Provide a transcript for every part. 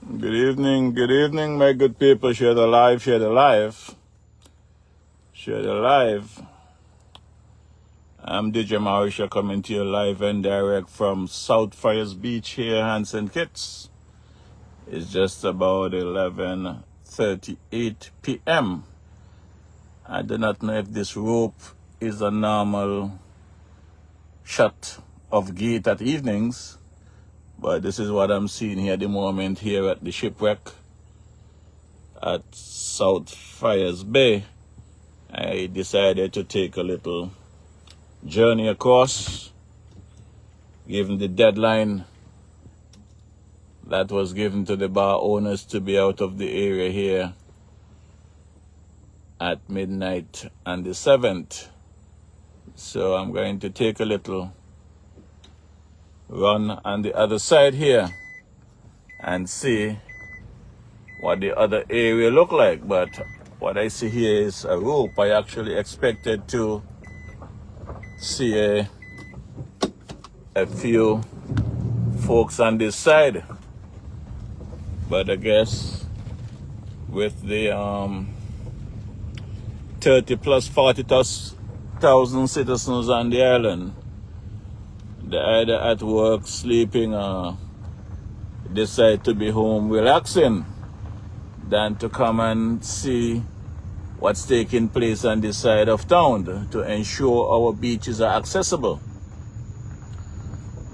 Good evening, my good people. Share the live, share the live, share the live. I'm DJ Marisha coming to you live and direct from South Fires Beach here, Hanson Kitts. It's just about 11:38 p.m. I do not know if this rope is a normal shut of gate at evenings, but this is what I'm seeing here at the moment here at the shipwreck at South Fires Bay. I decided to take a little journey across, given the deadline that was given to the bar owners to be out of the area here at midnight on the 7th. So I'm going to take a little run on the other side here and see what the other area look like. But what I see here is a rope. I actually expected to see a few folks on this side, but I guess with the 30 plus 40,000 citizens on the island, they're either at work, sleeping, or decide to be home relaxing than to come and see what's taking place on this side of town to ensure our beaches are accessible.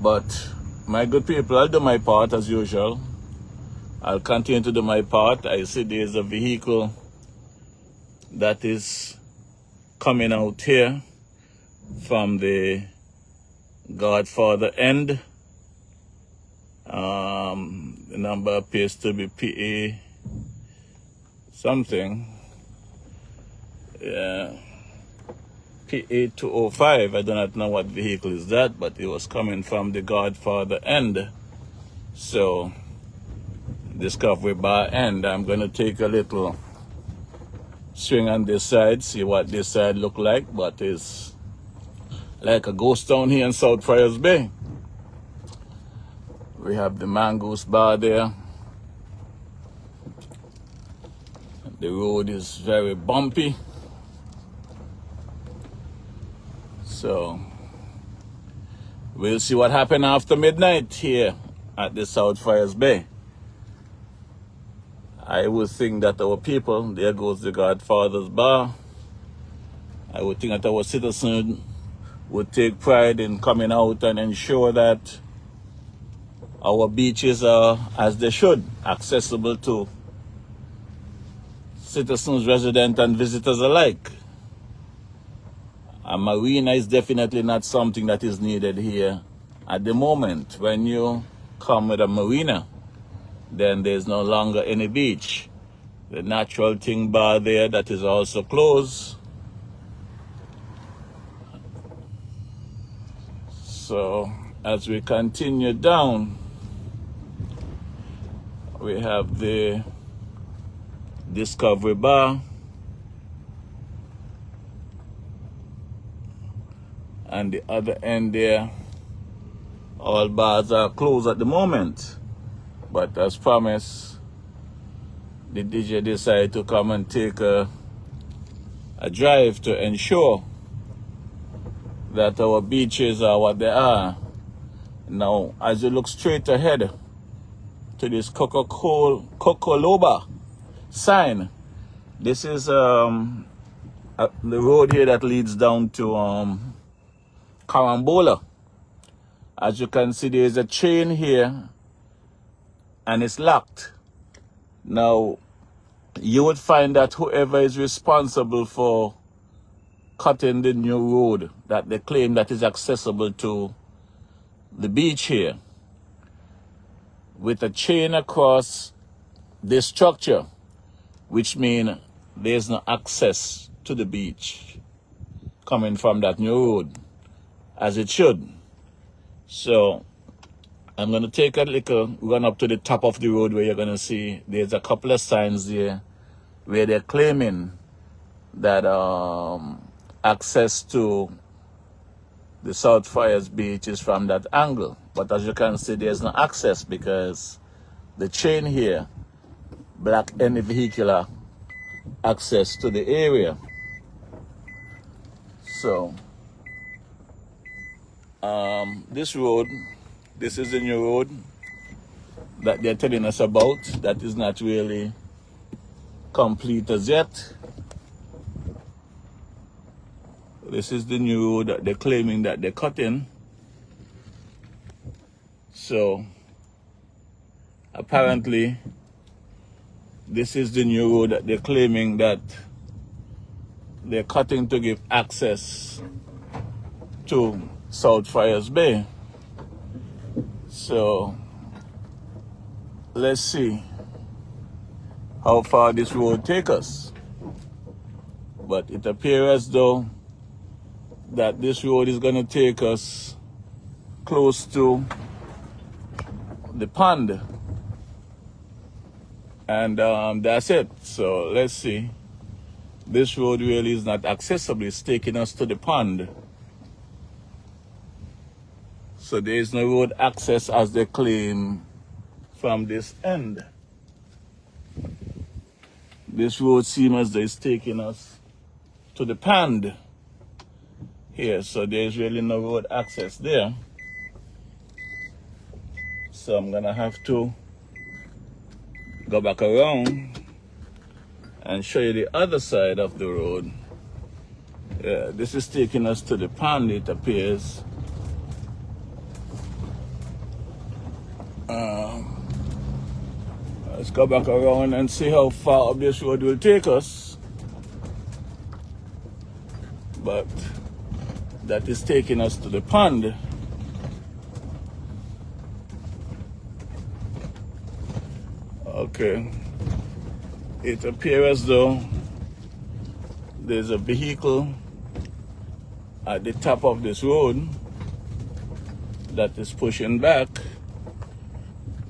But my good people, I'll do my part as usual. I'll continue to do my part. I see there's a vehicle that is coming out here from the Godfather end. The number appears to be PA something. Yeah, PA205. I do not know what vehicle is that, but it was coming from the Godfather end. So, Discovery Bar end. I'm going to take a little swing on this side, see what this side look like, but it's like a ghost town here in South Fires Bay. We have the Mongoose Bar there. The road is very bumpy. So, we'll see what happens after midnight here at the South Fires Bay. I would think that our people, there goes the Godfather's Bar. I would think that our citizens would take pride in coming out and ensure that our beaches are, as they should, accessible to citizens, residents, and visitors alike. A marina is definitely not something that is needed here at the moment. When you come with a marina, then there's no longer any beach. The Natural Thing Bar there, that is also closed. So as we continue down, we have the Discovery Bar, and the other end there, all bars are closed at the moment. But as promised, the DJ decided to come and take a drive to ensure that our beaches are what they are. Now, as you look straight ahead to this Cocoloba sign, this is the road here that leads down to Carambola. As you can see, there is a chain here and it's locked. Now, you would find that whoever is responsible for cutting the new road that they claim that is accessible to the beach here, with a chain across this structure, which means there's no access to the beach coming from that new road, as it should. So I'm going to take a little run up to the top of the road where you're going to see there's a couple of signs there where they're claiming that access to the South Fires Beach is from that angle. But as you can see, there's no access because the chain here block any vehicular access to the area. So this road, this is the new road that they're telling us about that is not really complete as yet. This is the new road that they're claiming that they're cutting. So apparently this is the new road that they're claiming that they're cutting to give access to South Friars Bay. So let's see how far this road takes us. But it appears as though that this road is going to take us close to the pond. And that's it. So let's see. This road really is not accessible. It's taking us to the pond. So there is no road access as they claim from this end. This road seems as though it's taking us to the pond here. So there's really no road access there. So I'm gonna have to go back around and show you the other side of the road. Yeah, this is taking us to the pond, it appears. Let's go back around and see how far up this road will take us. But that is taking us to the pond. Okay. It appears as though there's a vehicle at the top of this road that is pushing back.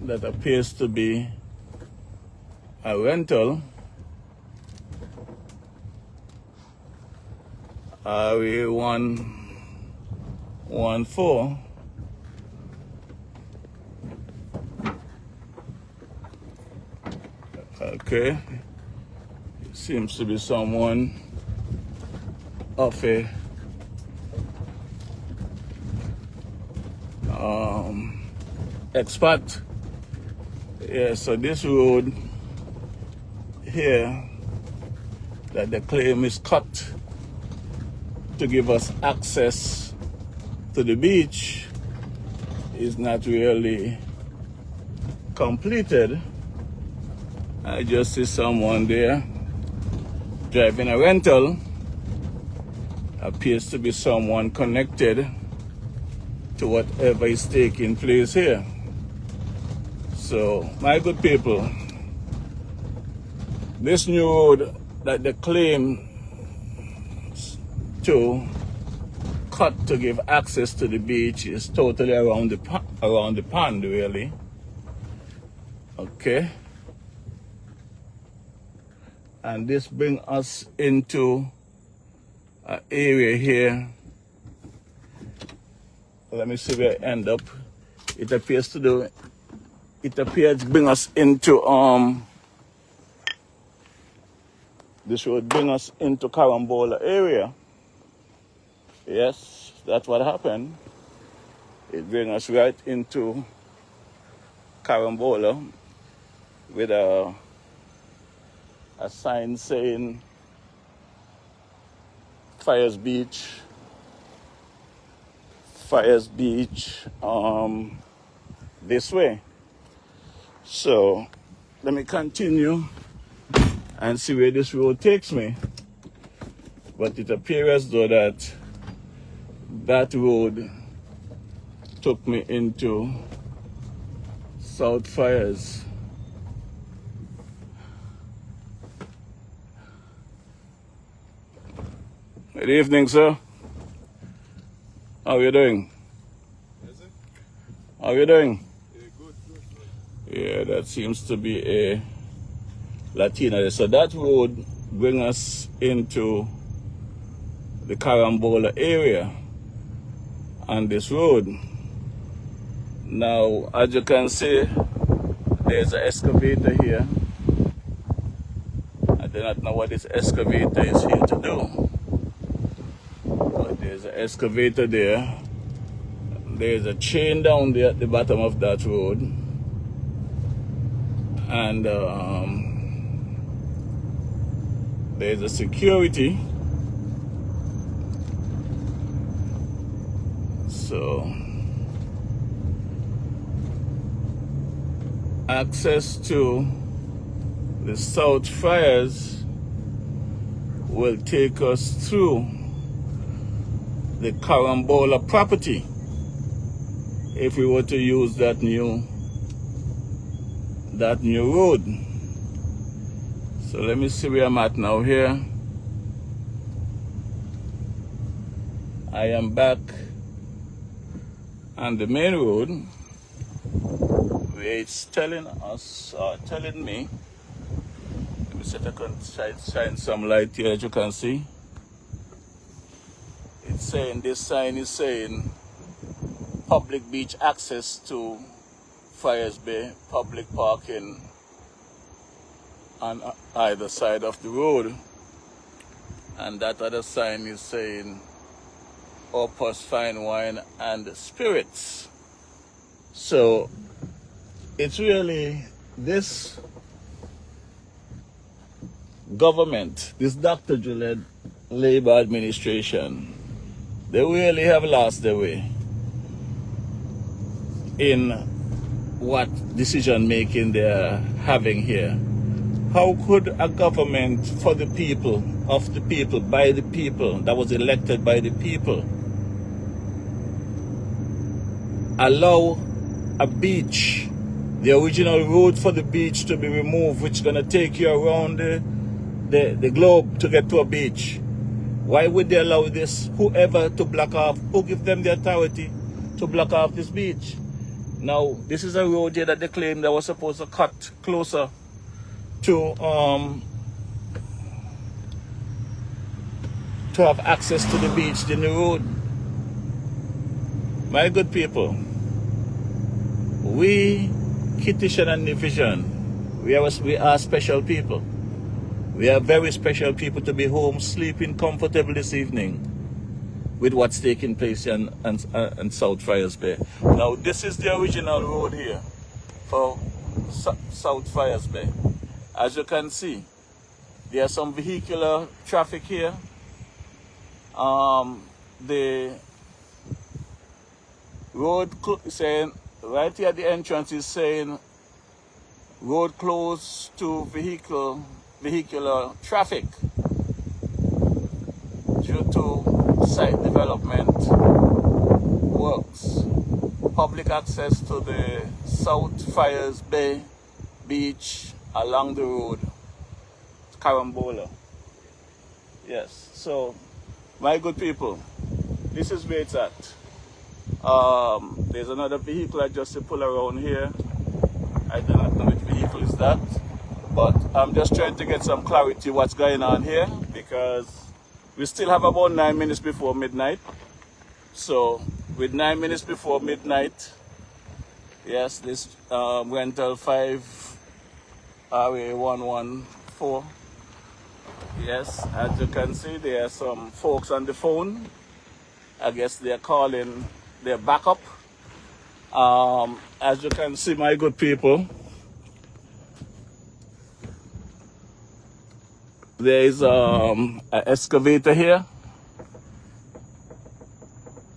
That appears to be a rental. RE114. Okay. It seems to be someone of a expat. Yeah, so this road here that the claim is cut to give us access to the beach is not really completed. I just see someone there driving a rental. Appears to be someone connected to whatever is taking place here. So, my good people, this new road that they claim to cut to give access to the beach is totally around the pond, really. Okay. And this brings us into an area here. Let me see where I end up. It appears to bring us into this road bring us into Carambola area. Yes, that's what happened. It brings us right into Carambola with a sign saying Friars Beach, this way. So let me continue and see where this road takes me. But it appears as though that road took me into South Friars. Good evening, sir. How are you doing? Yes, sir. How are you doing? Yeah, good. Yeah, that seems to be a Latina. So that road brings us into the Carambola area on this road. Now, as you can see, There's an excavator here. I do not know what this excavator is here to do. But there's an excavator there. There's a chain down there at the bottom of that road. And there's a security. So access to the South Friars will take us through the Carambola property if we were to use that new road. So let me see where I'm at now here. I am back on the main road where it's telling us, telling me, let me see if I can shine some light here as you can see. It's saying, this sign is saying public beach access to Friars Bay, public parking on either side of the road. And that other sign is saying Opus Fine Wine and Spirits. So it's really this government, this Dr. Gillette Labour administration, they really have lost their way in what decision making they're having here. How could a government for the people, of the people, by the people, that was elected by the people, allow a beach, the original road for the beach, to be removed, which is going to take you around the globe to get to a beach? Why would they allow this, whoever, to block off? Who give them the authority to block off this beach? Now, this is a road here that they claim they were supposed to cut closer to have access to the beach than the road. My good people, we, Kitishan and Division, we are special people. We are very special people to be home sleeping comfortable this evening with what's taking place in South Friars Bay. Now, this is the original road here for South Friars Bay. As you can see, there's some vehicular traffic here. The road saying right here at the entrance is saying road closed to vehicular traffic due to site development works. Public access to the South Friars Bay beach along the road, Carambola. Yes, so my good people, this is where it's at. There's another vehicle I just to pull around here. I do not know which vehicle is that, but I'm just trying to get some clarity what's going on here, because we still have about 9 minutes before midnight. So with 9 minutes before midnight, yes, this rental 5 RA114. Yes, as you can see, there are some folks on the phone. I guess they're calling their backup. As you can see, my good people, there is an excavator here.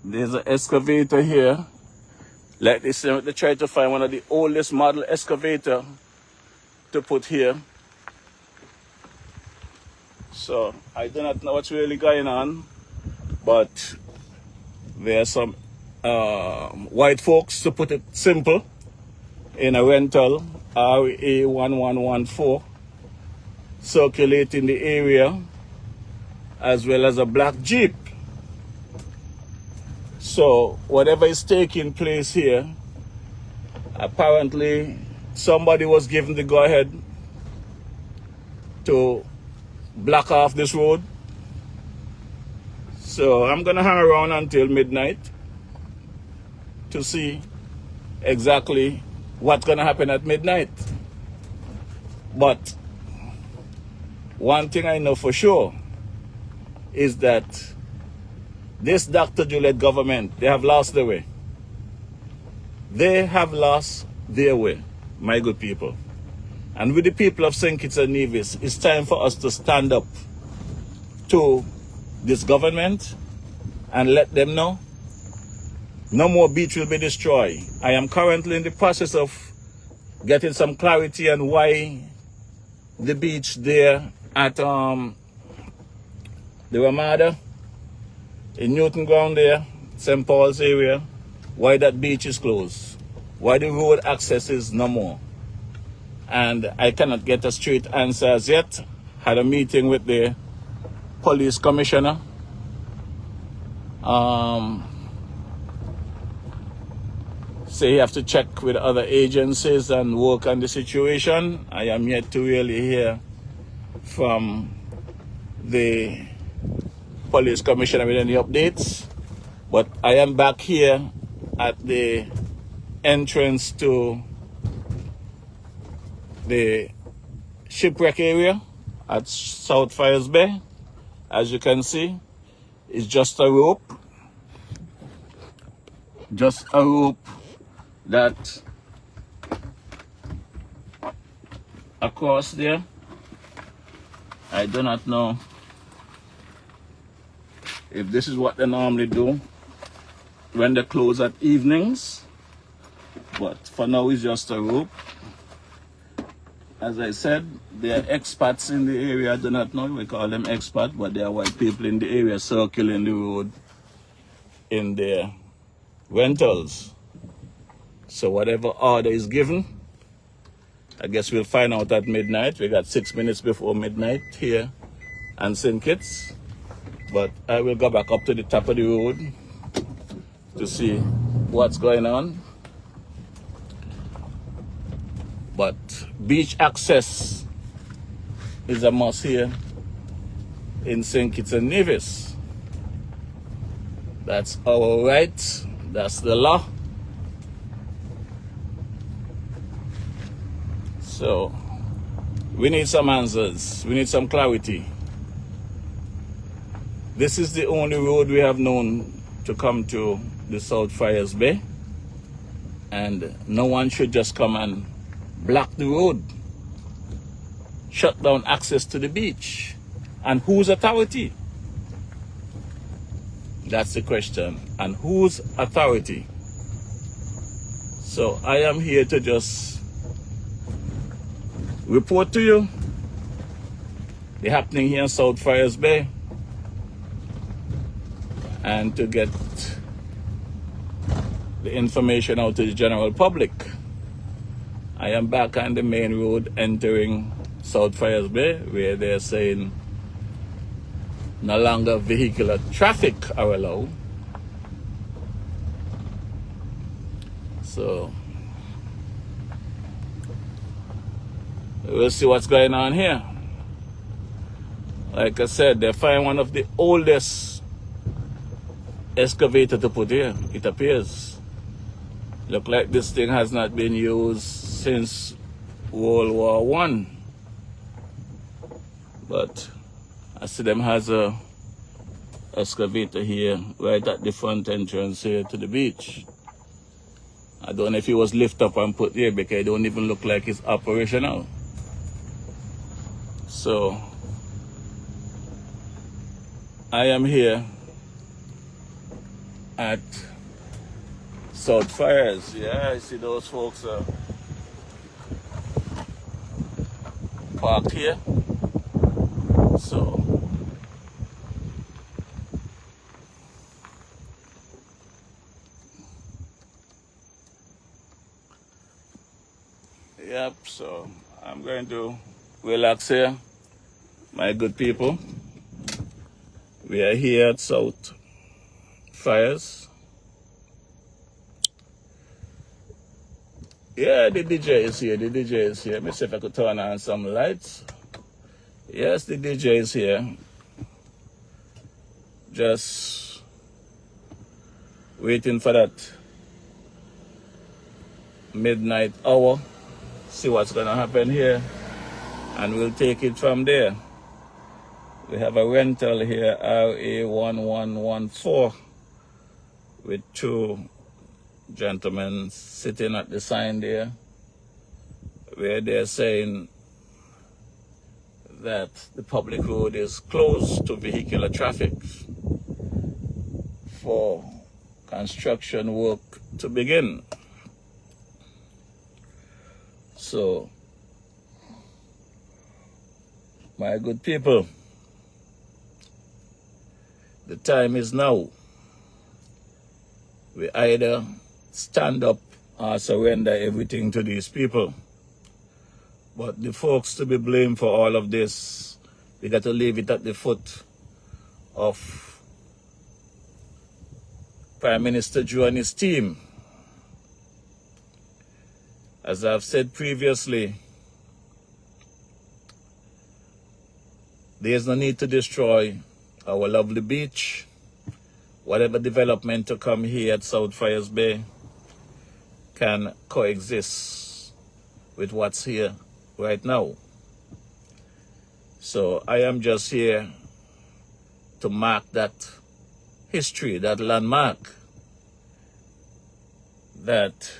There's an excavator here. Like this, they try to find one of the oldest model excavator to put here. So I do not know what's really going on, but there are some white folks, to put it simple, in a rental RA1114 circulating the area, as well as a black Jeep. So whatever is taking place here, apparently somebody was given the go-ahead to block off this road. So I'm gonna hang around until midnight to see exactly what's going to happen at midnight. But one thing I know for sure is that this Dr. Juliet government, they have lost their way. They have lost their way, my good people. And with the people of St. Kitts and Nevis, it's time for us to stand up to this government and let them know no more beach will be destroyed. I am currently in the process of getting some clarity on why the beach there at the Ramada in Newton Ground there, St. Paul's area, why that beach is closed, why the road access is no more. And I cannot get a straight answer as yet. Had a meeting with the police commissioner. Say you have to check with other agencies and work on the situation. I am yet to really hear from the police commissioner with any updates. But I am back here at the entrance to the shipwreck area at South Fires Bay. As you can see, it's just a rope. Just a rope that across there. I do not know if this is what they normally do when they close at evenings, but for now it's just a rope. As I said, they are expats in the area. I do not know, we call them expats, but they are white people in the area circling the road in their rentals. So whatever order is given, I guess we'll find out at midnight. We got 6 minutes before midnight here in St. Kitts. But I will go back up to the top of the road to see what's going on. But beach access is a must here in St. Kitts and Nevis. That's our right. That's the law. So we need some answers. We need some clarity. This is the only road we have known to come to the South Fires Bay. And no one should just come and block the road, shut down access to the beach. And whose authority? That's the question. And whose authority? So I am here to just report to you the happening here in South Fires Bay and to get the information out to the general public. I am back on the main road entering South Fires Bay, where they're saying no longer vehicular traffic are allowed. So we'll see what's going on here. Like I said, they find one of the oldest excavator to put here, it appears. Look like this thing has not been used since World War I. But I see them has a excavator here right at the front entrance here to the beach. I don't know if it was lifted up and put here because it don't even look like it's operational. So I am here at South Fires. Yeah, I see those folks parked here. So yep, so I'm going to relax here, my good people. We are here at South Fires. Yeah, the DJ is here. The DJ is here. Let me see if I could turn on some lights. Yes, the DJ is here. Just waiting for that midnight hour, see what's going to happen here, and we'll take it from there. We have a rental here, RA1114, with two gentlemen sitting at the sign there, where they're saying that the public road is closed to vehicular traffic for construction work to begin. So, my good people, the time is now. We either stand up or surrender everything to these people. But the folks to be blamed for all of this, we got to leave it at the foot of Prime Minister Joe and his team. As I've said previously, there's no need to destroy our lovely beach. Whatever development to come here at South Friars Bay can coexist with what's here right now. So I am just here to mark that history, that landmark, that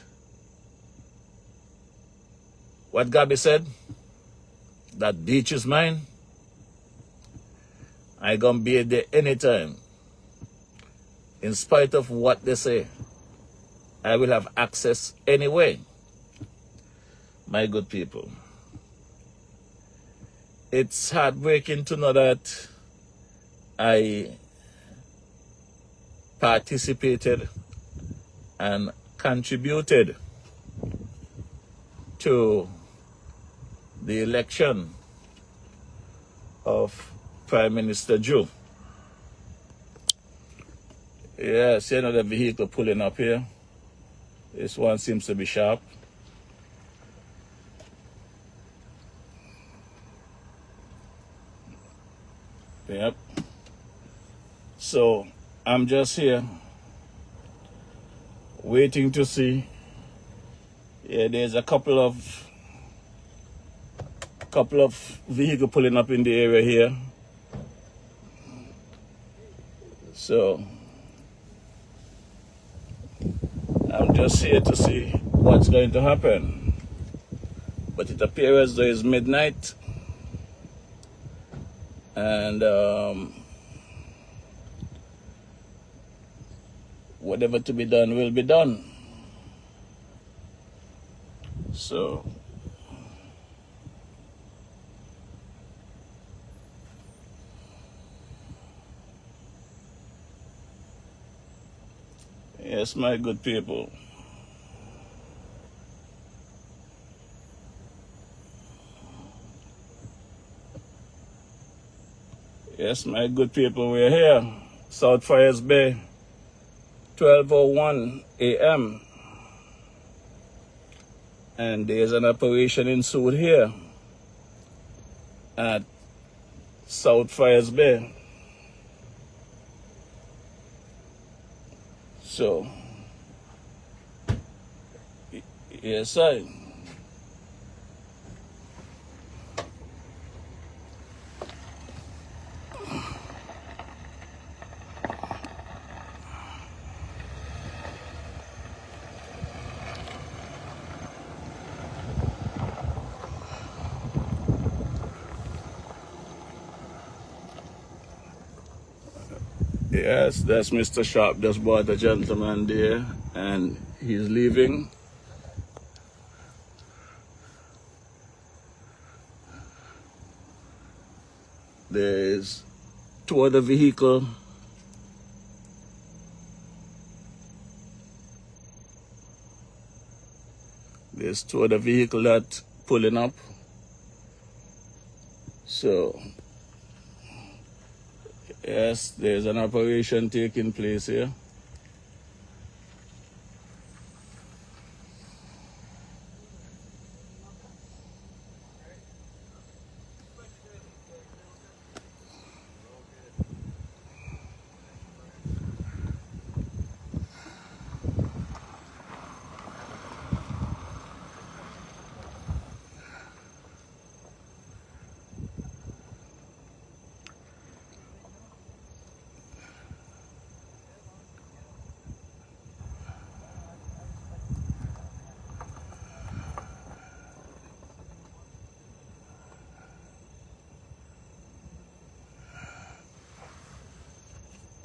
what Gabby said, that beach is mine. I gonna be there anytime. In spite of what they say, I will have access anyway. My good people, it's heartbreaking to know that I participated and contributed to the election of Prime Minister Joe. Yeah, see another vehicle pulling up here. This one seems to be sharp. Yep. So I'm just here waiting to see. Yeah, there's a couple of vehicles pulling up in the area here. So I'm just here to see what's going to happen. But it appears as though it's midnight, and whatever to be done will be done. So yes, my good people, yes, my good people, we're here, South Friars Bay, 12:01 a.m. And there's an operation ensued here at South Friars Bay. So, yes, I. Yes, that's Mr. Sharp just bought a gentleman there, and he's leaving. There's two other vehicles. There's two other vehicles that pulling up. So yes, there's an operation taking place here.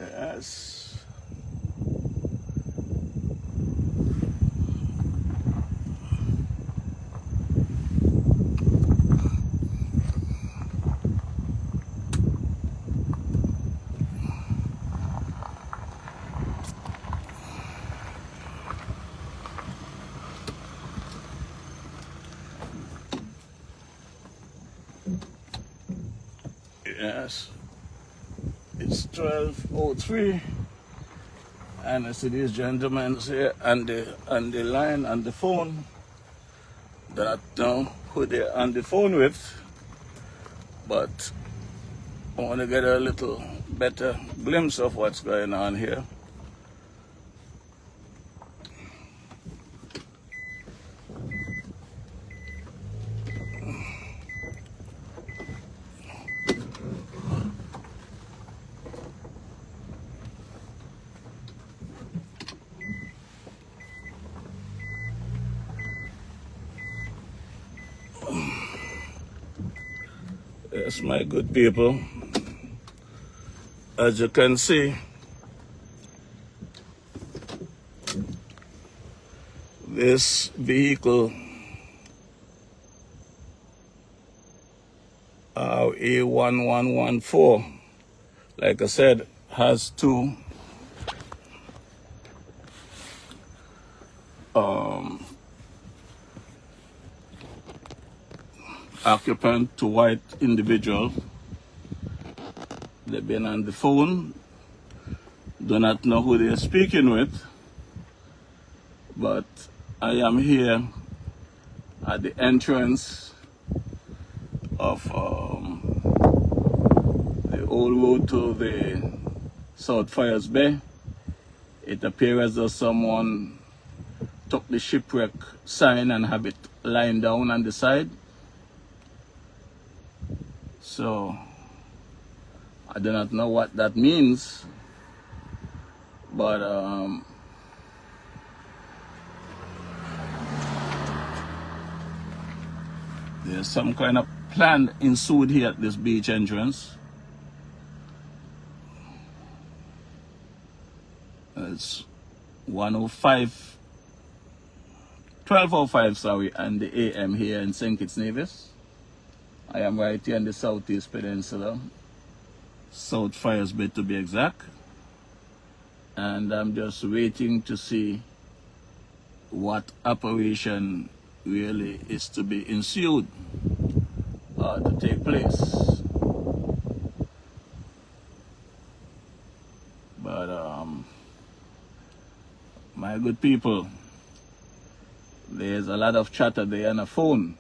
Yes. Yes. It's 12:03, and I see these gentlemen here on the line on the phone. Don't know who they're on the phone with, but I want to get a little better glimpse of what's going on here. Yes, my good people. As you can see, this vehicle, A1114, like I said, has two occupant, two white individuals. They've been on the phone. Do not know who they're speaking with, but I am here at the entrance of the old road to the South Fires Bay. It appears as though someone took the shipwreck sign and have it lying down on the side. So I do not know what that means, but there's some kind of plan ensued here at this beach entrance. It's 12:05, sorry, and the AM here in St. Kitts Nevis. I am right here in the Southeast Peninsula, South Fires Bay to be exact, and I'm just waiting to see what operation really is to be ensued to take place. But my good people, there's a lot of chatter there on the phone.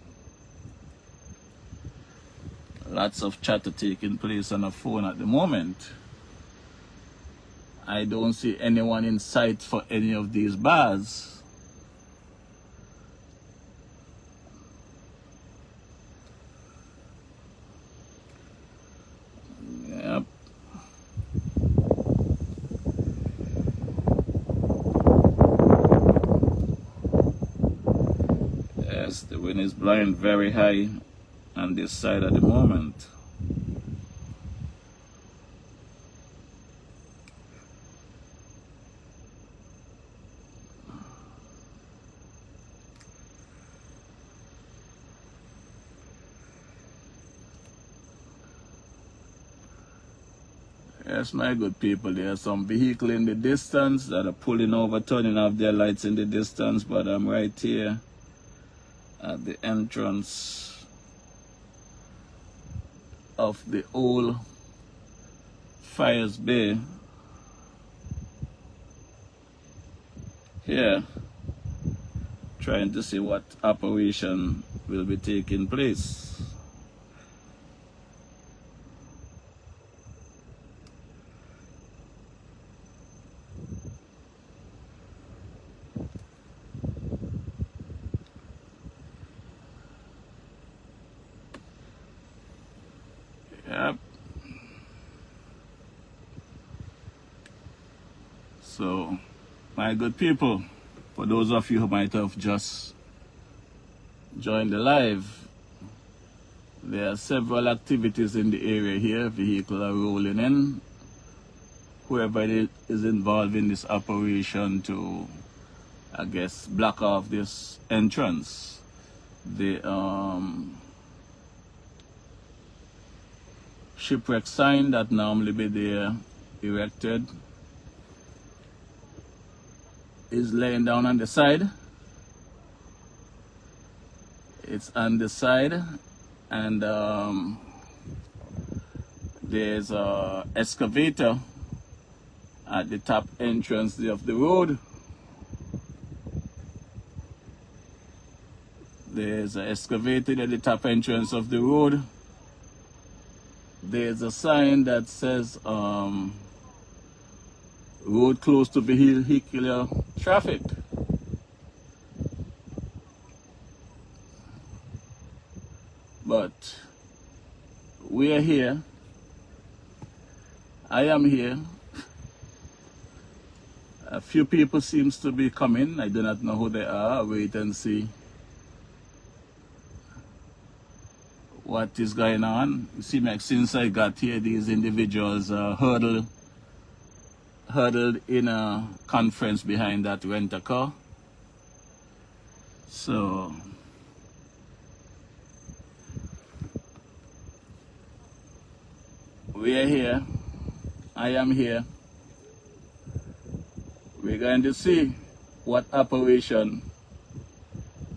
Lots of chatter taking place on the phone at the moment. I don't see anyone in sight for any of these bars. Yep. Yes, the wind is blowing very high on this side at the moment. Yes, my good people, there are some vehicles in the distance that are pulling over, turning off their lights in the distance, but I'm right here at the entrance of the old Fires Bay here, trying to see what operation will be taking place. Yep. So, my good people, for those of you who might have just joined the live, there are several activities in the area here. Vehicles are rolling in. whoever is involved in this operation to, I guess, block off this entrance. The shipwreck sign that normally be there erected is laying down on the side. It's on the side, and there's a excavator at the top entrance of the road. There's an excavator at the top entrance of the road. There's a sign that says road closed to vehicular traffic. But we are here. I am here. A few people seems to be coming. I do not know who they are. I'll wait and see what is going on. You see, like, since I got here, these individuals huddled in a conference behind that rent-a-car. So we are here. I am here. We're going to see what operation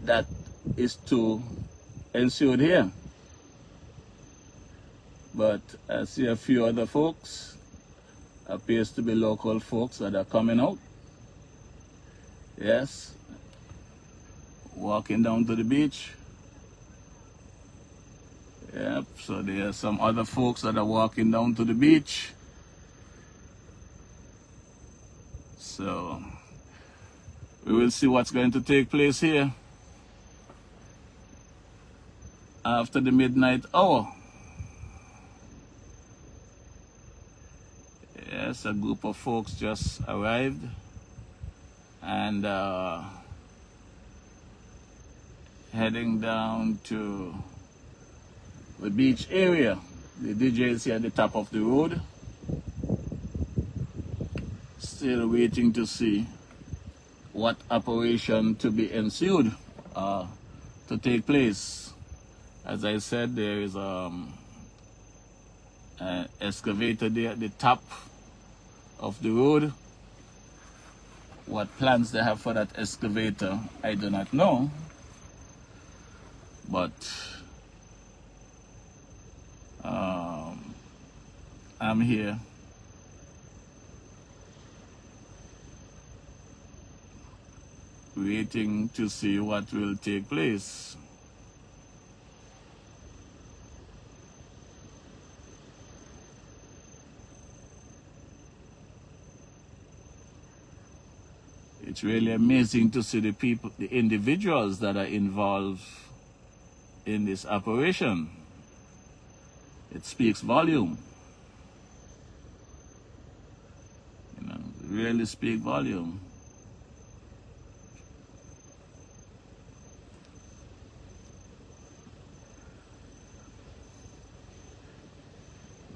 that is to ensue here. But I see a few other folks, appears to be local folks that are coming out. Yes, walking down to the beach. Yep, so there are some other folks that are walking down to the beach. So we will see what's going to take place here after the midnight hour. Yes, a group of folks just arrived and heading down to the beach area. The DJ is here at the top of the road. Still waiting to see what operation to be ensued to take place. As I said, there is an excavator there at the top of the road. What plans they have for that excavator, I do not know. But I'm here. Waiting to see what will take place. It's really amazing to see the people, the individuals that are involved in this operation. It speaks volume. You know, really speak volume.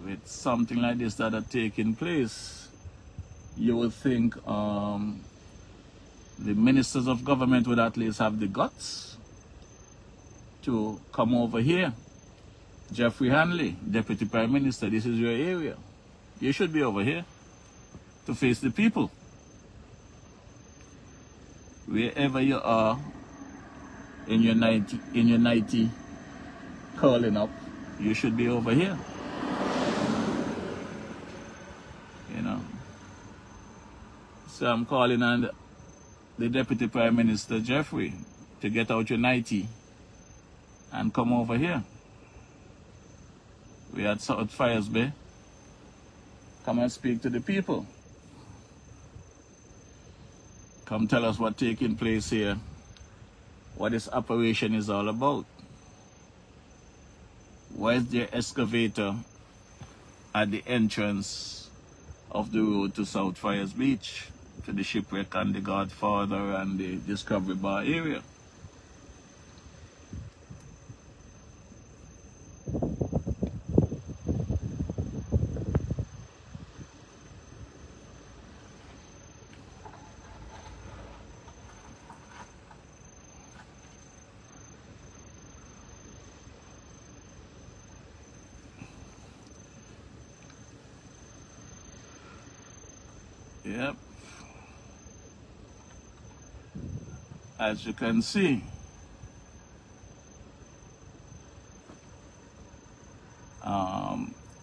With something like this that are taking place, you would think the ministers of government would at least have the guts to come over here. Jeffrey Hanley, Deputy Prime Minister, this is your area. You should be over here to face the people. Wherever you are in your 90 calling up, you should be over here. You know. So I'm calling on the Deputy Prime Minister, Jeffrey, to get out your 90 and come over here. We at South Fires Bay. Come and speak to the people. Come tell us what's taking place here, what this operation is all about. Why is there excavator at the entrance of the road to South Fires Beach, to the Shipwreck and the Godfather and the Discovery Bar area? Yep. As you can see,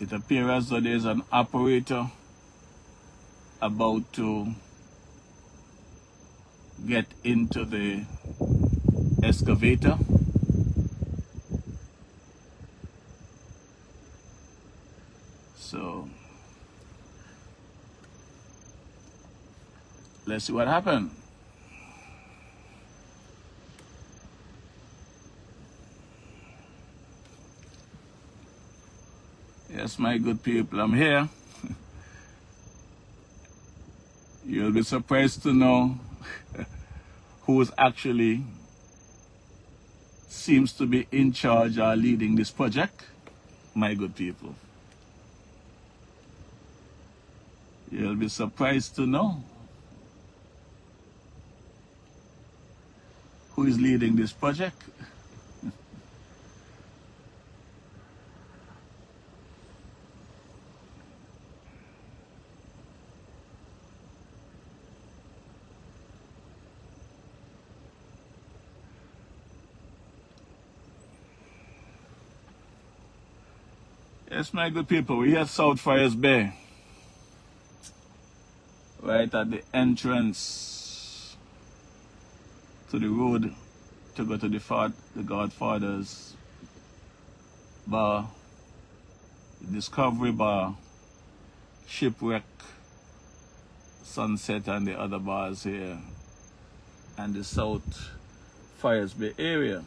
it appears as though there's an operator about to get into the excavator. So let's see what happened. Yes, my good people, I'm here. You'll be surprised to know who actually seems to be in charge or leading this project, my good people. You'll be surprised to know who is leading this project. Yes, my good people, we're here at South Fires Bay, right at the entrance to the road to go to the Godfather's bar, Discovery Bar, Shipwreck, Sunset, and the other bars here, and the South Fires Bay area.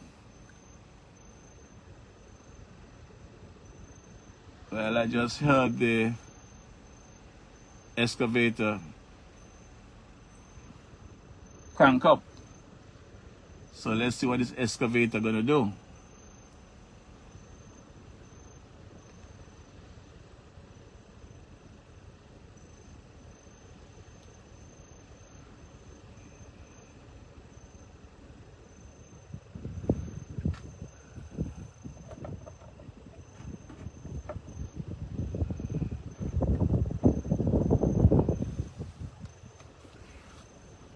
Well, I just heard the excavator crank up. So let's see what this excavator gonna do.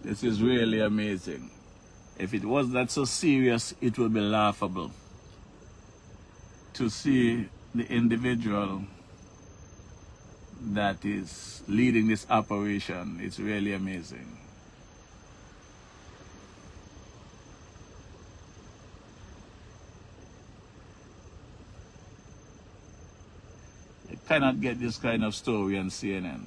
This is really amazing. If it was not so serious, it would be laughable to see the individual that is leading this operation. It's really amazing. You cannot get this kind of story on CNN.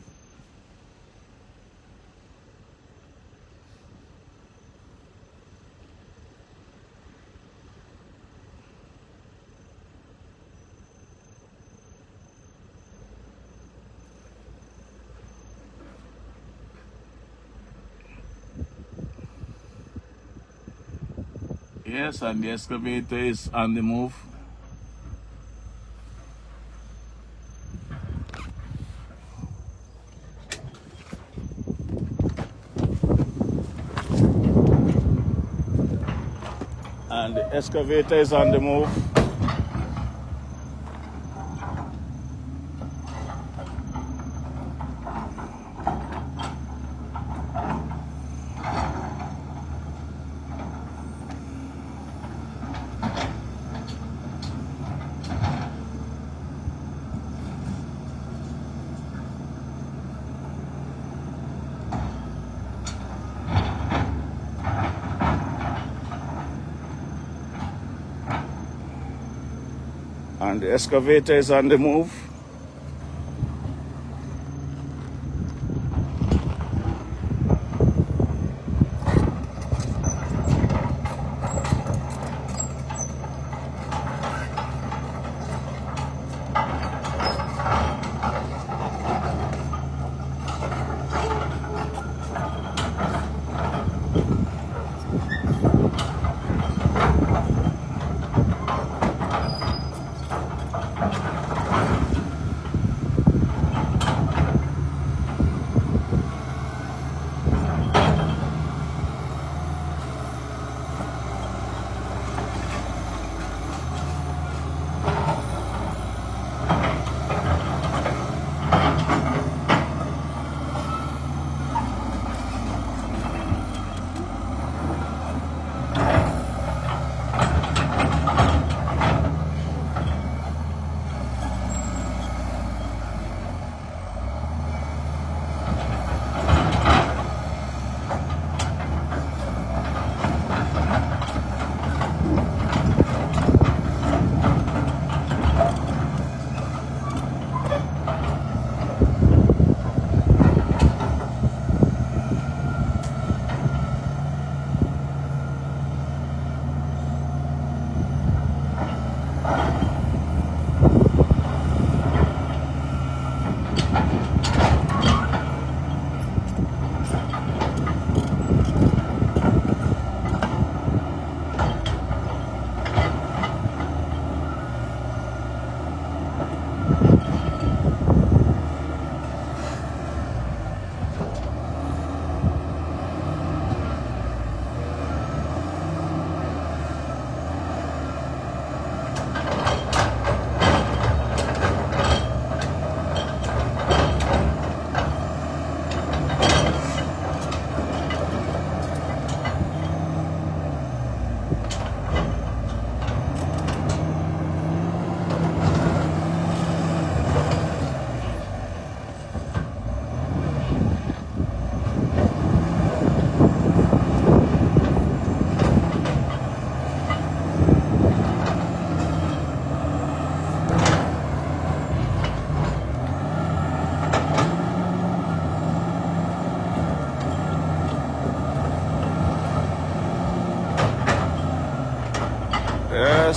Yes, and the excavator is on the move. And the excavator is on the move. And the excavator is on the move.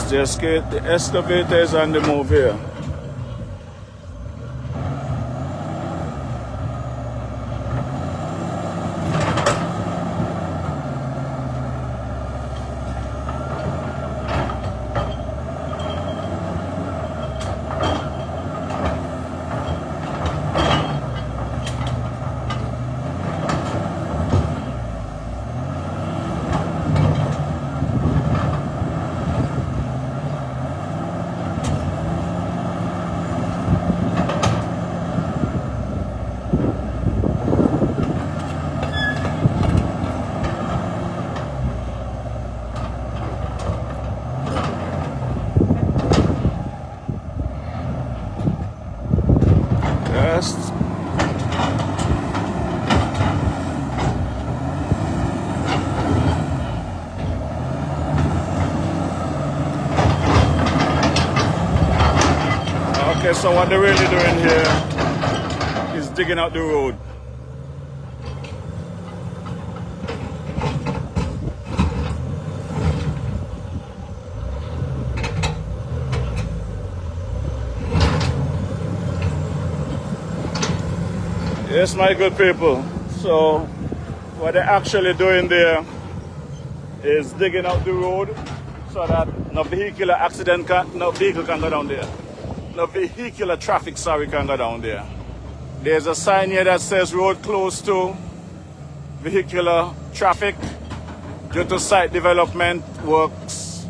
The excavator is on the move here. Yes. Okay, so what they're really doing here is digging out the road. Yes, my good people. So what they're actually doing there is digging out the road so that no vehicular no vehicle can go down there. No vehicular traffic, can go down there. There's a sign here that says road closed to vehicular traffic due to site development works,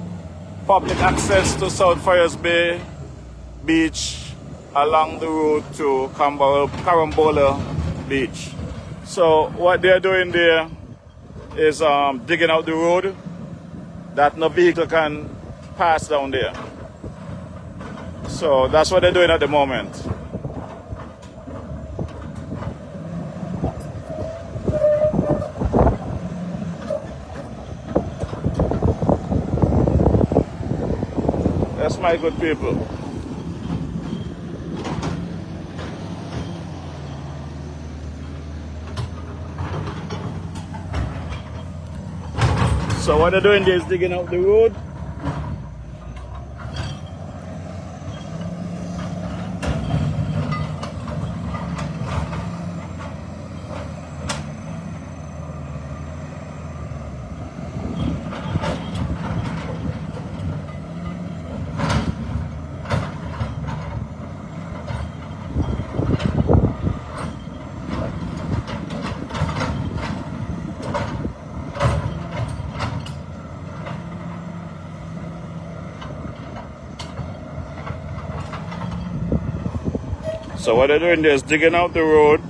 public access to South Friars Bay Beach along the road to Carambola Beach. So what they're doing there is digging out the road that no vehicle can pass down there. So that's what they're doing at the moment. That's my good people. So what they're doing there is digging out the road. So what they're doing there is digging out the road.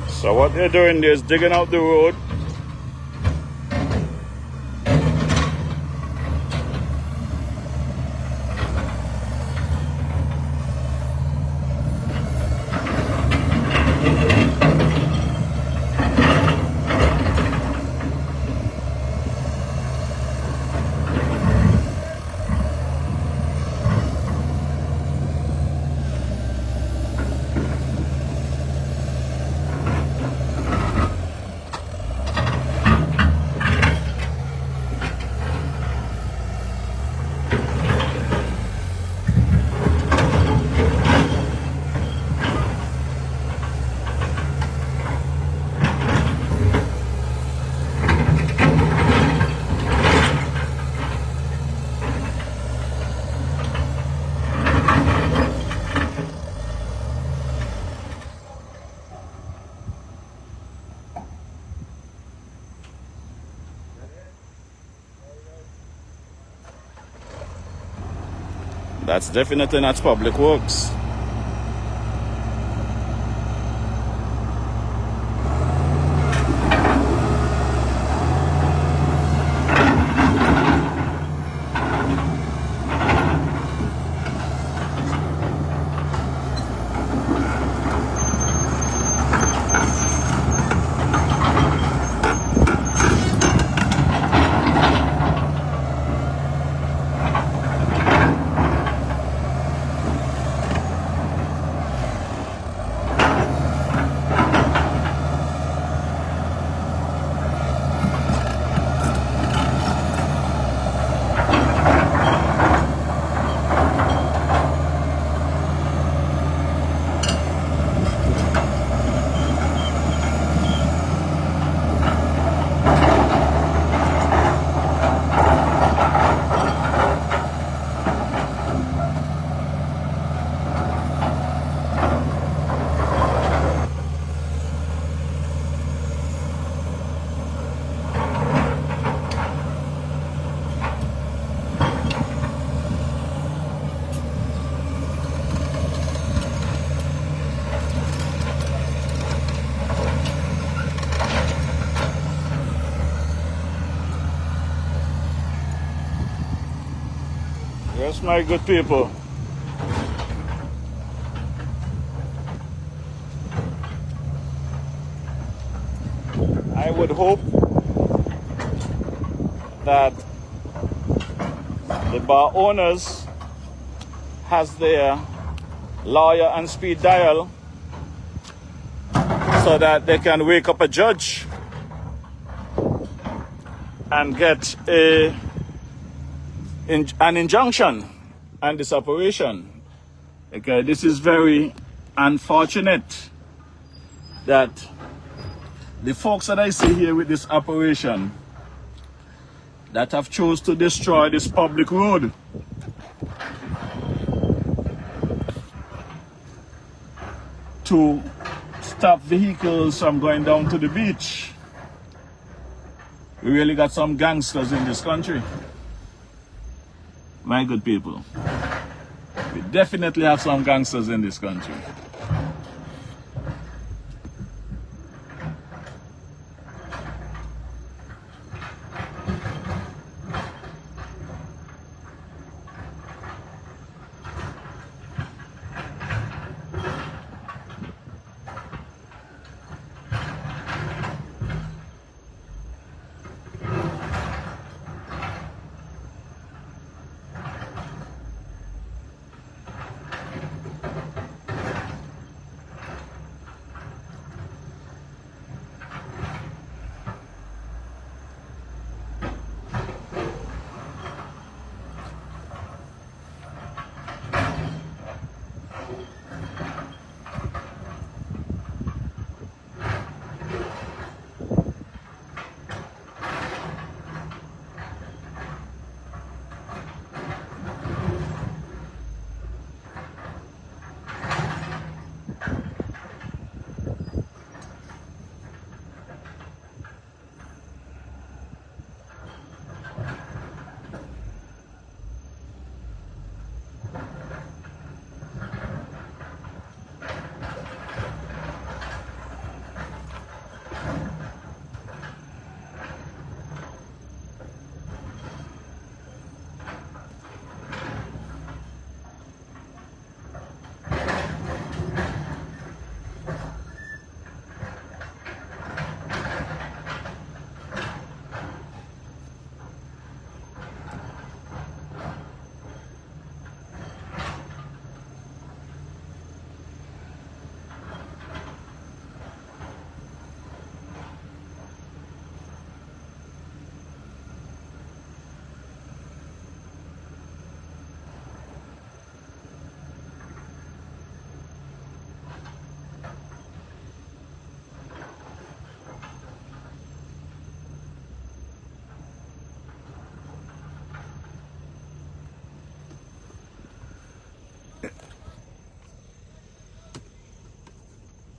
So what they're doing there is digging out the road. That's definitely not public works. Yes, my good people. I would hope that the bar owners has their lawyer on speed dial so that they can wake up a judge and get an injunction on this operation. Okay, this is very unfortunate that the folks that I see here with this operation that have chose to destroy this public road to stop vehicles from going down to the beach. We really got some gangsters in this country. My good people. We definitely have some gangsters in this country.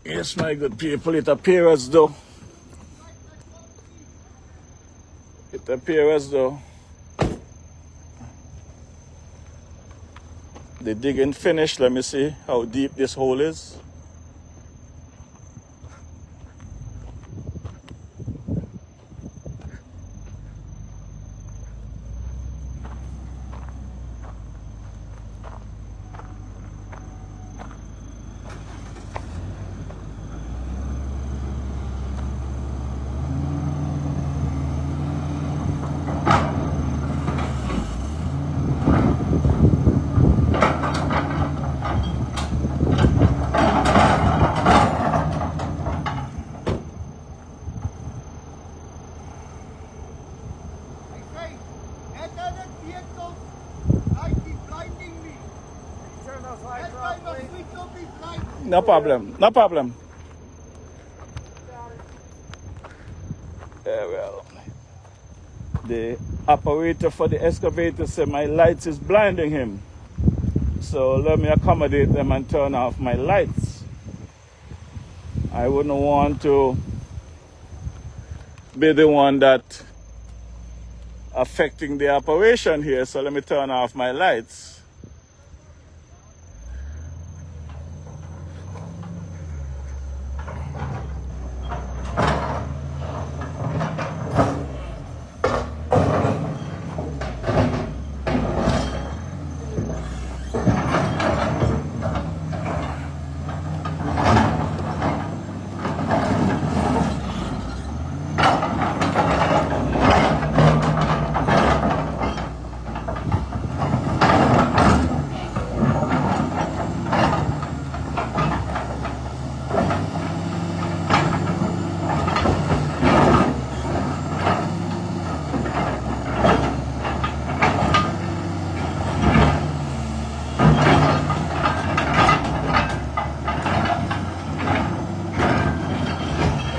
Yes, my good people, it appears as though the digging finished. Let me see how deep this hole is. No problem. No problem. Well, the operator for the excavator said my lights is blinding him. So let me accommodate them and turn off my lights. I wouldn't want to be the one that affecting the operation here. So let me turn off my lights.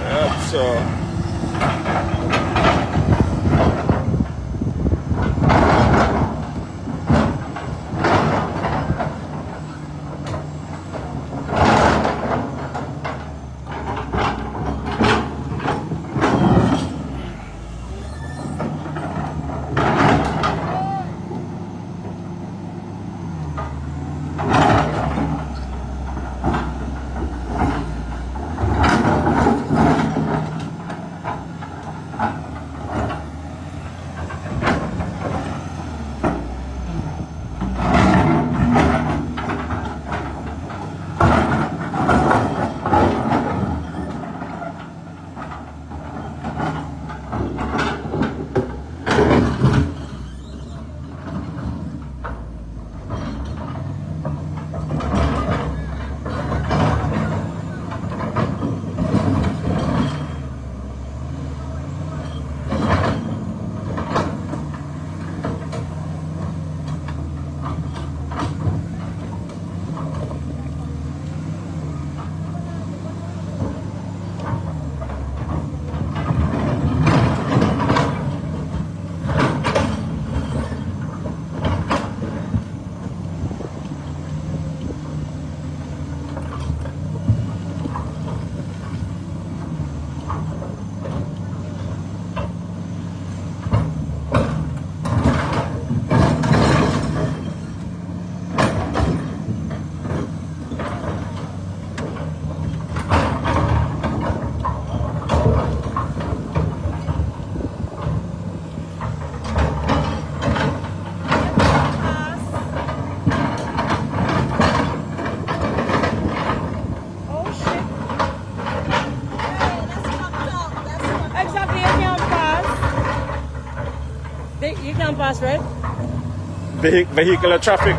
Yep, so You can't pass, right? Vehicular traffic.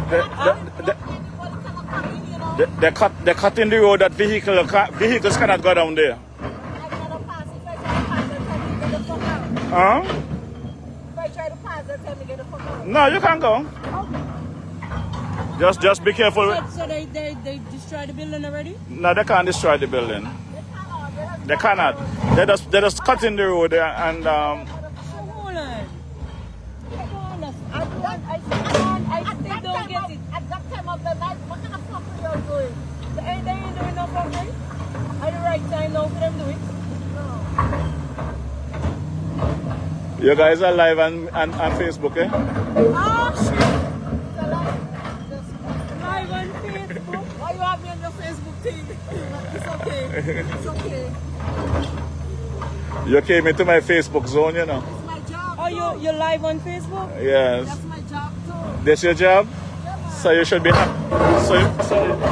They cut in the road that vehicles cannot go down there. Huh? If I try to pass, they'll tell me get the fuck out. No, you can go. Just be careful. So they destroyed the building already? No, they can't destroy the building. They cannot. They just cut in the road and So hold on. I still don't get it. At that time of the night, what kind of fuck are you doing? They ain't doing no fuckery? At the right time now for them to do it? No. you guys are live on Facebook, eh? Oh shit! Live on Facebook? Why you have me on your Facebook thing? It's okay. It's okay. You came into my Facebook zone, you know. It's my job. Oh, you're live on Facebook? Yes. That's my job too. That's your job? So you should be happy.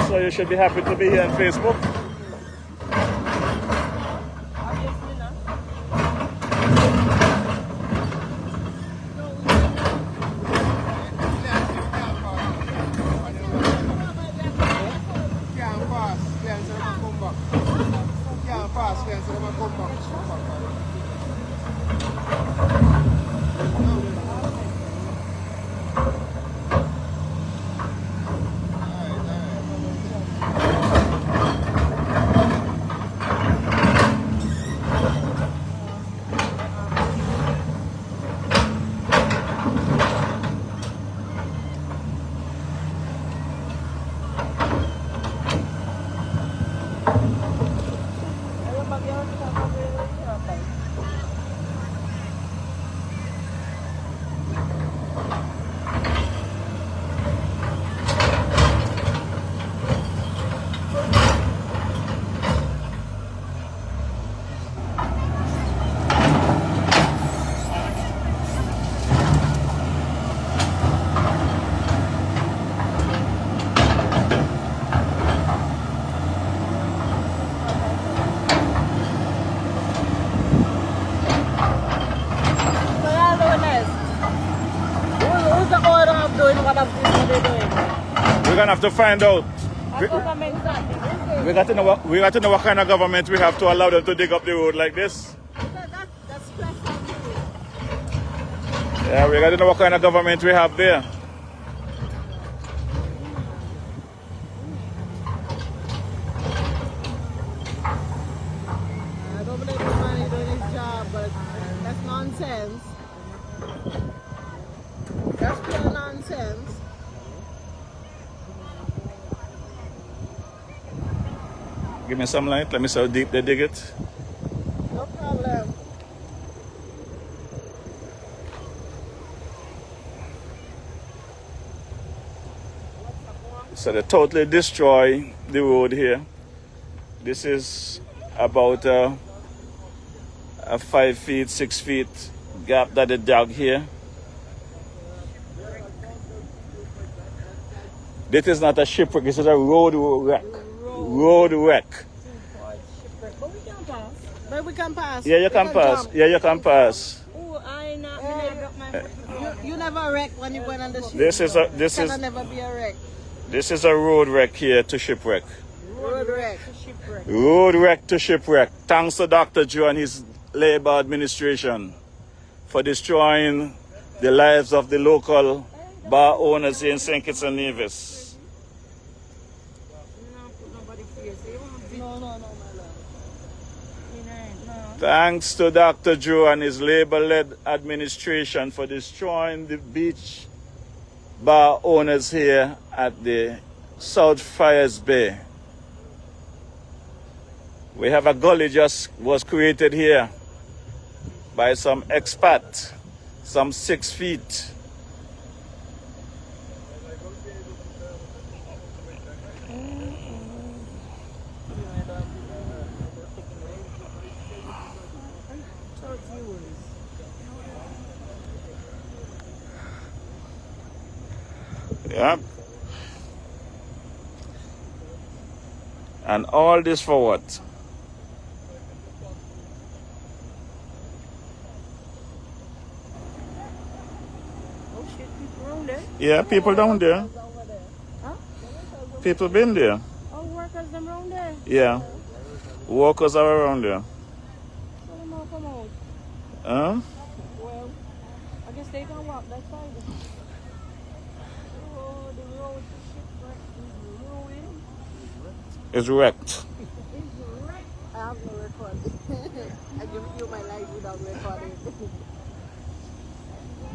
So you should be happy to be here on Facebook. Obviously not. We're gonna have to find out. We're we got to know what kind of government we have to allow them to dig up the road like this. That's special. Yeah, we got to know what kind of government we have there. I don't believe the man is doing his job, but that's nonsense. That's pure nonsense. Give me some light. Let me see how deep they dig it. No problem. So they totally destroy the road here. This is about a 5 feet, 6 feet gap that they dug here. This is not a shipwreck, this is a road wreck. Road wreck. But we can pass. But we can pass. Yeah, you can pass. Jump. Yeah, you can pass. Oh, I not you never wreck when you went on the ship. This is Cannot never be a wreck. this is a road wreck here to shipwreck. Road wreck. Shipwreck. Road wreck to shipwreck. Thanks to Dr. Joe and his Labour administration for destroying the lives of the local bar owners here in St. Kitts and Nevis. No, my love. Thanks to Dr. Joe and his Labour-led administration for destroying the beach bar owners here at the South Friars Bay. We have a gully just was created here by some expat, some 6 feet. Yeah. And all this for what? Oh shit, people around there? Yeah, people down there. Huh? People been there. Oh, workers them around there? Yeah. Workers are around there. Tell them all come out. Huh? Well, I guess they can walk that side. Oh, the road to shipwreck is ruined. It's wrecked. It's wrecked. I have no record. I give you my life without recording.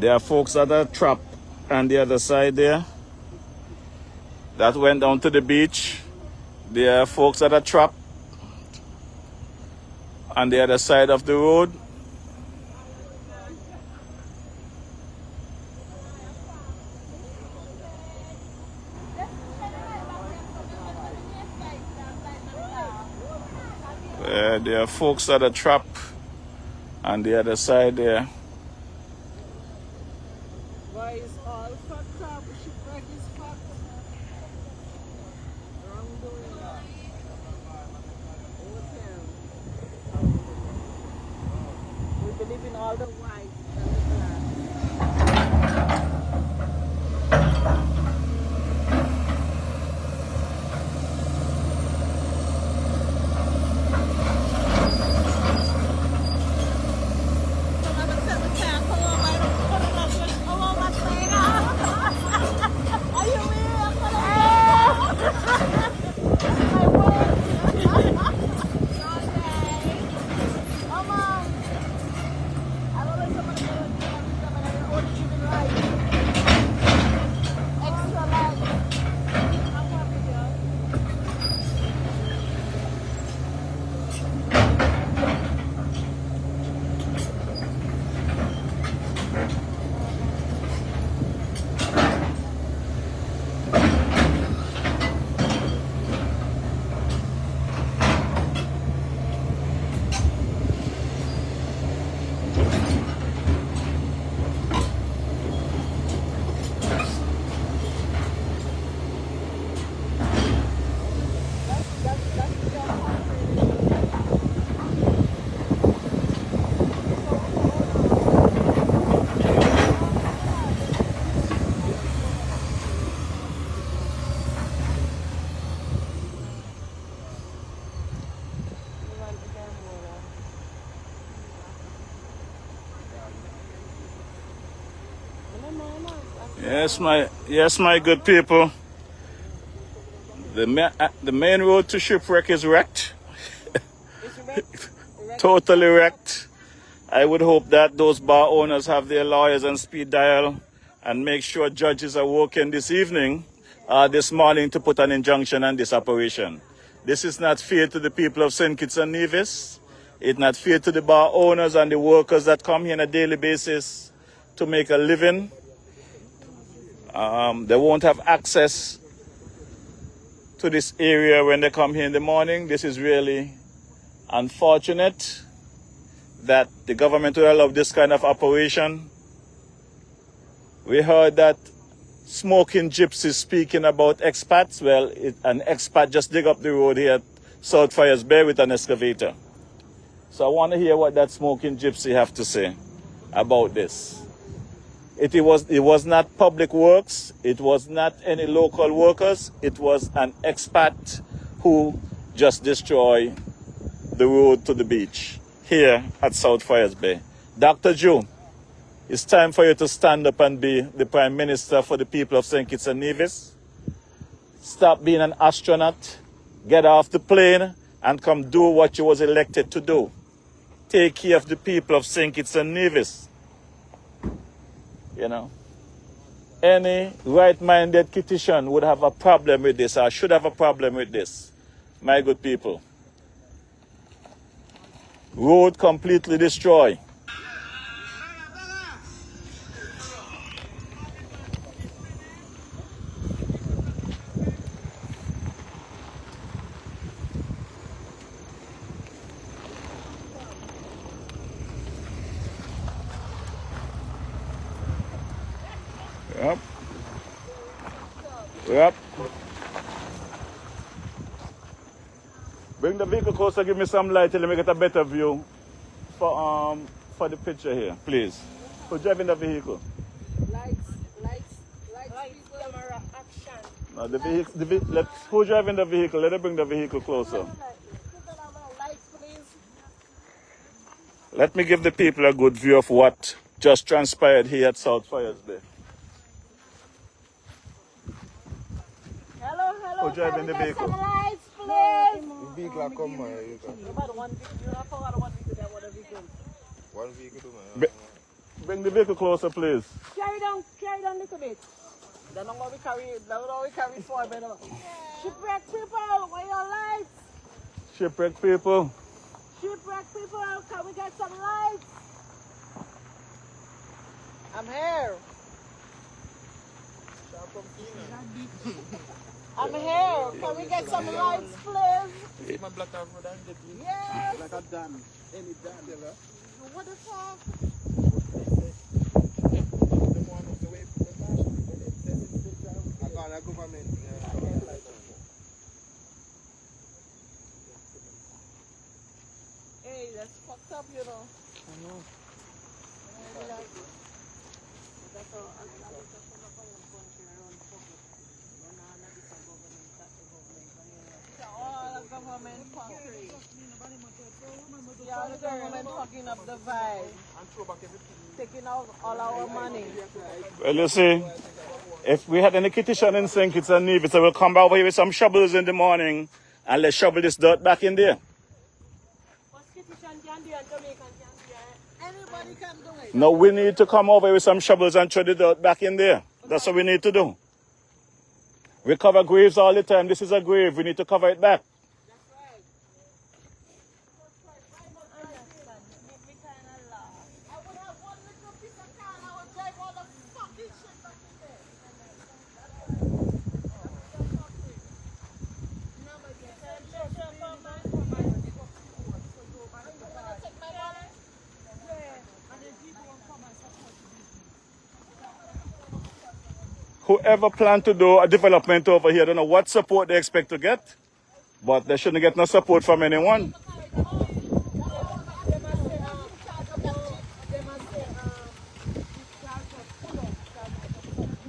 There are folks that are trapped on the other side there that went down to the beach. There are folks that are trapped on the other side of the road. There are folks that are trapped on the other side there. Why is all fucked up? Shipwreck is fucked. Wrongdoing. Okay. We believe in all the white and the black. Yes, my good people. The main road to Shipwreck is wrecked. Totally wrecked. I would hope that those bar owners have their lawyers on speed dial and make sure judges are working this evening, this morning, to put an injunction on this operation. This is not fair to the people of St. Kitts and Nevis. It's not fair to the bar owners and the workers that come here on a daily basis to make a living. They won't have access to this area when they come here in the morning. This is really unfortunate that the government will allow this kind of operation. We heard that Smoking Gypsy speaking about expats. Well, an expat just dig up the road here at South Fires Bay with an excavator. So I want to hear what that Smoking Gypsy have to say about this. It was not public works. It was not any local workers. It was an expat who just destroyed the road to the beach here at South Fires Bay. Dr. Joe, it's time for you to stand up and be the Prime Minister for the people of St. Kitts and Nevis. Stop being an astronaut. Get off the plane and come do what you was elected to do. Take care of the people of St. Kitts and Nevis. You know, any right-minded Kittitian would have a problem with this, or should have a problem with this, my good people. Road completely destroyed. Yep. Bring the vehicle closer, give me some light till me get a better view for the picture here, please. Who's driving the vehicle? Lights, camera, action. No, the vehicle. Who's driving the vehicle? Let them bring the vehicle closer. Lights, please. Let me give the people a good view of what just transpired here at South Fires Bay. Hello. Who's driving the vehicle? Some lights, please. Vehicle come here. One vehicle, man. Bring the vehicle closer, please. Carry down a little bit. That's not what we carry for, better. Shipwreck people, where your lights? Shipwreck people. Shipwreck people, can we get some lights? I'm here. I'm here. Can we get some lights, please? Yes. Like a dam. Any dam. What the fuck? Hey, that's fucked up, you know. I know. That's all. All the government fuckery. Yeah, the government fucking up the vibe. Taking out all our money. Well, you see, if we had any Kittitian in St. Kitts and Nevis, I will come back over here with some shovels in the morning and let's shovel this dirt back in there. What Kittitian can do and Jamaican can do, anybody can do it. No, we need to come over with some shovels and throw the dirt back in there. That's what we need to do. We cover graves all the time. This is a grave. We need to cover it back. That's right. I understand. Make me kind of laugh. I would have one little piece of car and I would drive all the fucking shit back in there. No, but you said, take my wallet? Yeah. And then people will come and support you. Whoever planned to do a development over here, I don't know what support they expect to get, but they shouldn't get no support from anyone.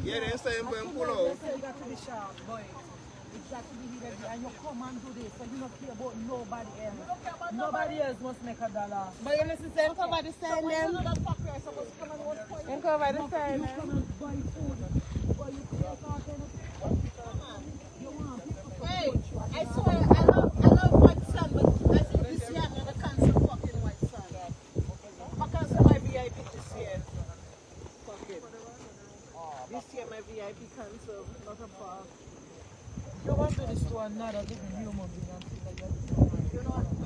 Yeah, they say I'm pull out. You got to be sharp, boy. It's got to be ready, and you come and do this, so you don't care about nobody else. Nobody else must make $1. But you listen, say, come by the sign, them. You come by the sign, them. I swear, I love white sun, but I think this year I'm gonna cancel fucking white sun. I cancel my VIP this year. Fuck it. This year my VIP cancel, not a far. You want to do this to another living human being and things like that.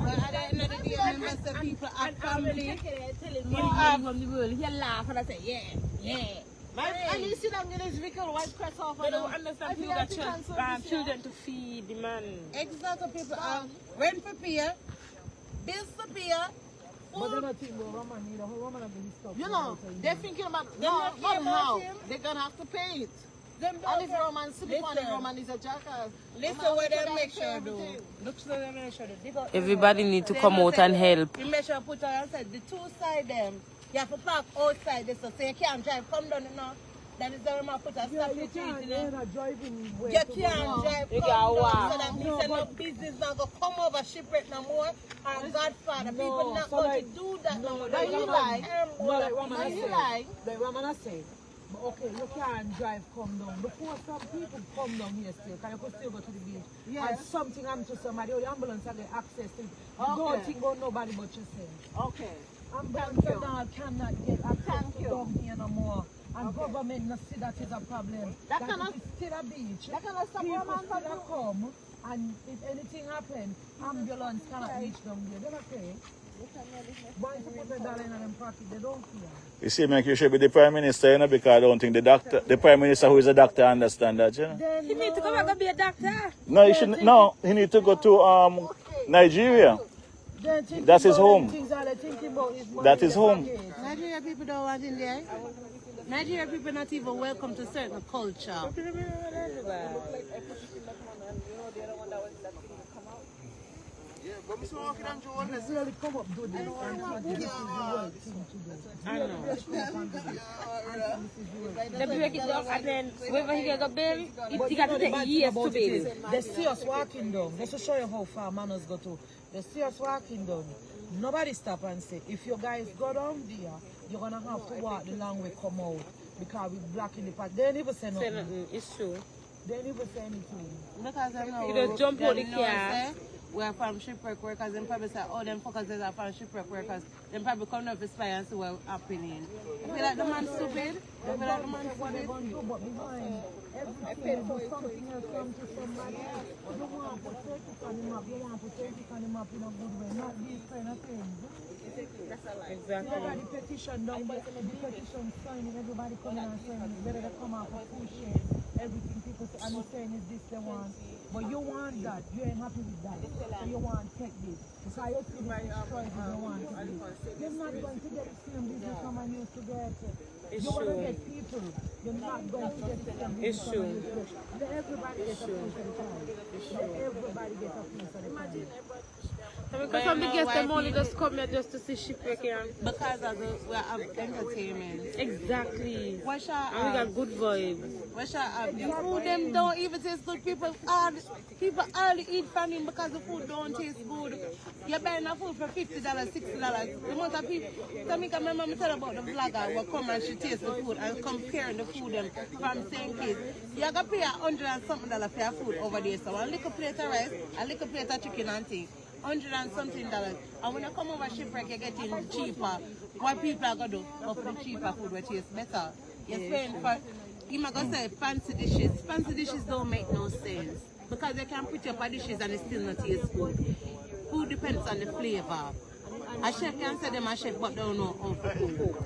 But at the end of the day, remember some people have family. From the world, he laugh and I say, yeah. And you see them getting his vehicle white crest off. They don't understand people got children to feed, the man. Exactly, people have rent for pay, bills for pay, But they're food. not thinking about Roman either. How Roman are going to stop? You know, they're thinking about not how. They're gonna have to pay it. And if Roman sleep on it, Roman is a jackass. Listen what they make sure do. Look so they make sure do. Everybody need to come out and help. You make sure put on outside the two side them. You have to park outside this so you can't drive. Come down, you know. That is the Roman put a stop the street, you know. Driving way. You can't drive. You Come can down. walk. So that means that no business not gonna come over shipwreck no more. And Godfather, people not going to do that no more. But you like, Like Roman but you say. like. Like Roman say. But okay, you can't drive, come down. Before some people come down here still, can you could still go to the beach? Yes. And something happened to somebody, or the ambulance have the access to it. Okay. Don't think about nobody but yourself. Okay. Ambulance you. now cannot get access Thank to you. down here no more. And government not see that is a problem. That That cannot- it is still a beach. that cannot stop People Roman from still come, and if anything happen, ambulance cannot reach down there. They don't care. Once you put the dollar in them pocket, they don't care. You see, Mike, you should be the Prime Minister, you know, because I don't think the Prime Minister who is a doctor understand that, you know. He need to come back and be a doctor. No, he shouldn't. No, he need to go to Nigeria. They're thinking That's his about home. things that they're thinking about is money That in is their home. pocket. Nigeria people don't want in there. Nigeria people not even welcome to certain culture. Yeah, but Mr. Walking and Joe, They really come up do this and think this is the right thing to do. I know. This is the right thing. They break it down and then whenever he get a bill, But he you got know to the take bad thing years about to it bill. is, they see us walking down. Just to show you how far manners go to. They see us walking down. Nobody stop and say, if you guys go down there, you're going to have to walk the long way come out. Because we're blocking the path. They ain't even say Say nothing. nothing, it's true. They ain't even say anything. Because I know. You just jump out the them know, car. say, we're from shipwreck workers, and probably say, oh, them fuckers are from shipwreck workers. Then probably come down to spy and see what's happening. I feel like the man's stupid. I feel like the man's What they stupid. going to do, but behind everything, there's something else come to somebody. You want to take it on him up. You want to take it on him up in a good way. Not these kind of things. Exactly. Everybody petition down, but the petition signing, everybody coming and saying, whether they come out for push it, everything people say, and they're saying is this they want. But you want that, you ain't happy with that. So you want to take this. Because you see the choices you want to do. You're not going to get the same business someone used to get. It's You want to true. get people. You're not going to get the same It's business someone true. used to get. Let everybody get a piece of the pie. Let everybody get a piece of the pie. Because some of the guests them only just come here just to see shipwreck here. Because of the, we have entertainment. Exactly. What shall And we got good vibes. What shall I the food them don't even taste good. People hardly eat from him because the food don't taste good. You're buying a food for $50, $60. The amount of people, Tamika, my mom tell about the vlogger who come and she taste the food and comparing the food them from St. Kitts. You're going to pay $100 and something for your food over there. So a little plate of rice, a little plate of chicken and thing. $100 and something. And when you come over shipwreck, you're getting cheaper. What people are going to do? Go for the cheaper food, which is better. You're spending for, you might go say fancy dishes. Fancy dishes don't make no sense. Because they can put up a dishes and it still not taste good. Food depends on the flavor. A chef can say them a chef, but they don't know how to cook.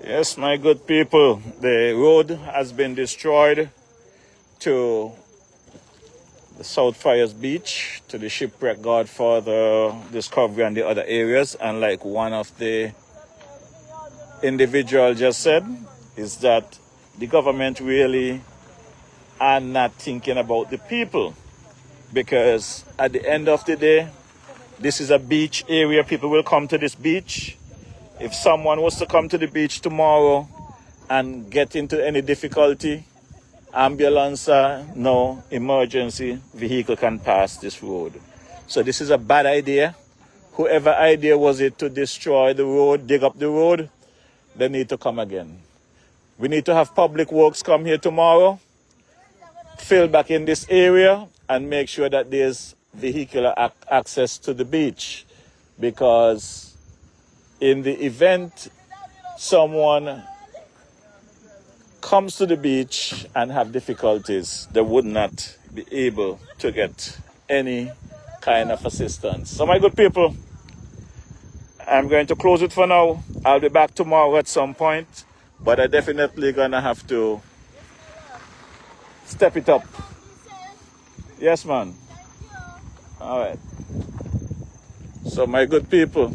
Yes, my good people, the road has been destroyed to the South Friars Beach, to the Shipwreck Godfather Discovery and the other areas. And like one of the individual just said, is that the government really are not thinking about the people. Because at the end of the day, this is a beach area. People will come to this beach. If someone was to come to the beach tomorrow and get into any difficulty, ambulance, no emergency vehicle can pass this road. So this is a bad idea. Whoever idea was it to destroy the road, dig up the road, they need to come again. We need to have public works come here tomorrow, fill back in this area, and make sure that there's vehicular access to the beach. Because in the event someone comes to the beach and have difficulties, they would not be able to get any kind of assistance. So my good people, I'm going to close it for now. I'll be back tomorrow at some point, but I definitely gonna have to step it up. Yes, man. All right. So my good people,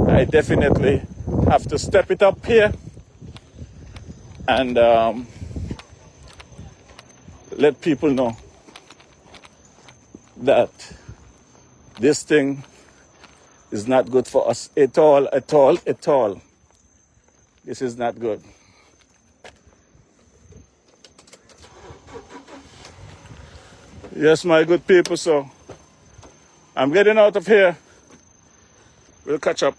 I definitely have to step it up here and let people know that this thing is not good for us at all, at all, at all. This is not good. Yes, my good people, so I'm getting out of here. We'll catch up.